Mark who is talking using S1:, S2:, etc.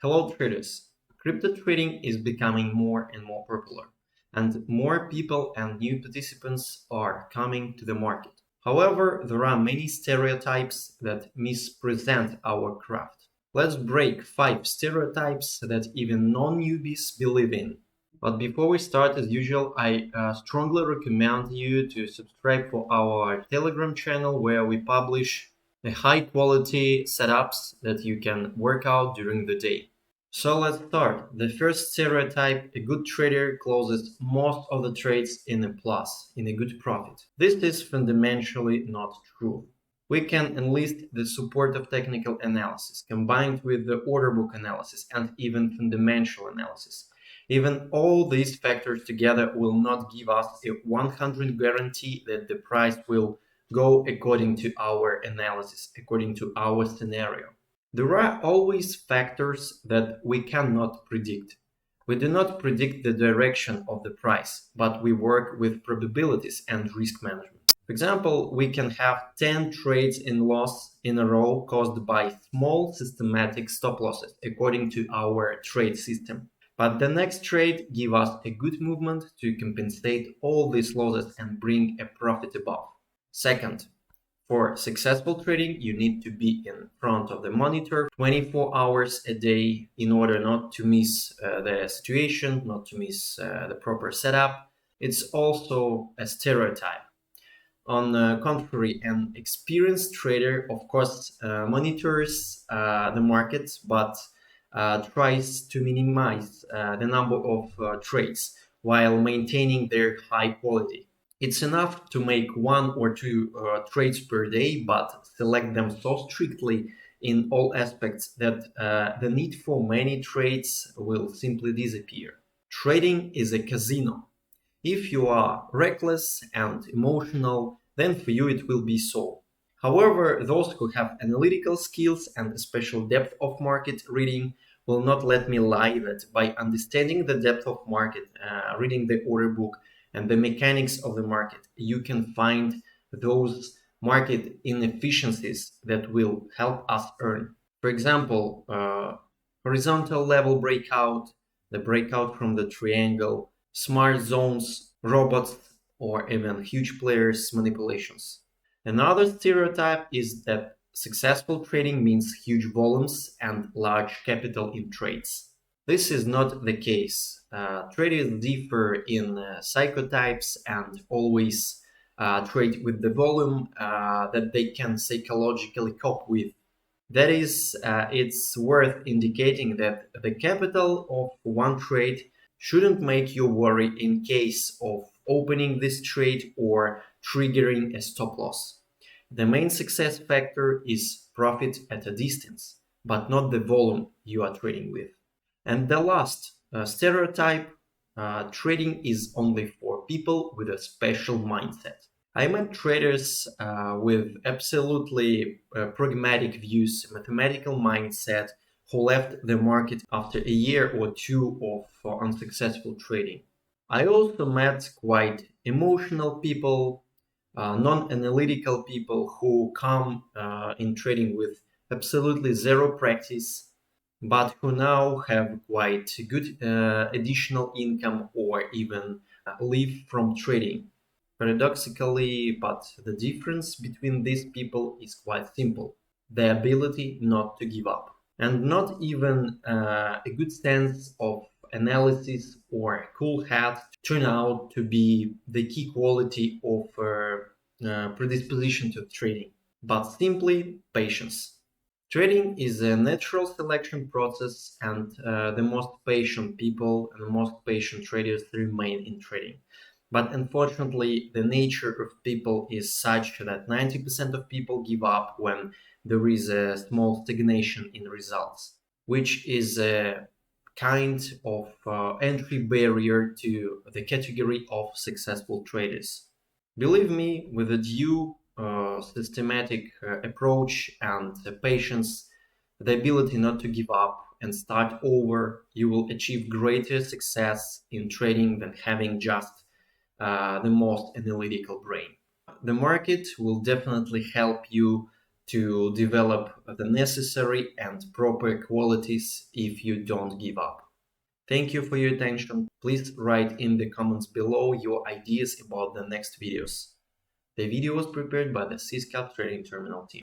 S1: Hello traders! Crypto trading is becoming more and more popular, and more people and new participants are coming to the market. However, there are many stereotypes that mispresent our craft. Let's break 5 stereotypes that even non-newbies believe in. But before we start, as usual, I strongly recommend you to subscribe for our Telegram channel where we publish the high quality setups that you can work out during the day. So let's start. The first stereotype, a good trader closes most of the trades in a plus, in a good profit. This is fundamentally not true. We can enlist the support of technical analysis combined with the order book analysis and even fundamental analysis. Even all these factors together will not give us a 100 guarantee that the price will go according to our analysis, according to our scenario. There are always factors that we cannot predict. We do not predict the direction of the price, but we work with probabilities and risk management. For example, we can have 10 trades in loss in a row caused by small systematic stop losses according to our trade system. But the next trade give us a good movement to compensate all these losses and bring a profit above. Second, for successful trading, you need to be in front of the monitor 24 hours a day in order not to miss the situation, not to miss the proper setup. It's also a stereotype. On the contrary, an experienced trader, of course, monitors the markets, but tries to minimize the number of trades while maintaining their high quality. It's enough to make 1 or 2 trades per day, but select them so strictly in all aspects that the need for many trades will simply disappear. Trading is a casino. If you are reckless and emotional, then for you it will be so. However, those who have analytical skills and a special depth of market reading will not let me lie that by understanding the depth of market, reading the order book, and the mechanics of the market, you can find those market inefficiencies that will help us earn. For example, horizontal level breakout, the breakout from the triangle, smart zones, robots, or even huge players manipulations. Another stereotype is that successful trading means huge volumes and large capital in trades. This is not the case. Traders differ in psychotypes and always trade with the volume that they can psychologically cope with. That is, it's worth indicating that the capital of one trade shouldn't make you worry in case of opening this trade or triggering a stop loss. The main success factor is profit at a distance, but not the volume you are trading with. And the last stereotype, trading is only for people with a special mindset. I met traders with absolutely pragmatic views, mathematical mindset, who left the market after a year or two of unsuccessful trading. I also met quite emotional people, non-analytical people who come in trading with absolutely zero practice, but who now have quite good additional income or even live from trading. Paradoxically, but the difference between these people is quite simple: the ability not to give up. And not even a good sense of analysis or a cool hat turn out to be the key quality of predisposition to trading, but simply patience. Trading is a natural selection process, and the most patient people and the most patient traders remain in trading. But unfortunately, the nature of people is such that 90% of people give up when there is a small stagnation in results, which is a kind of entry barrier to the category of successful traders. Believe me, with a due systematic approach and patience, the ability not to give up and start over, you will achieve greater success in trading than having just the most analytical brain. The market will definitely help you to develop the necessary and proper qualities if you don't give up. Thank you for your attention. Please write in the comments below your ideas about the next videos. The video was prepared by the CScalp Trading Terminal team.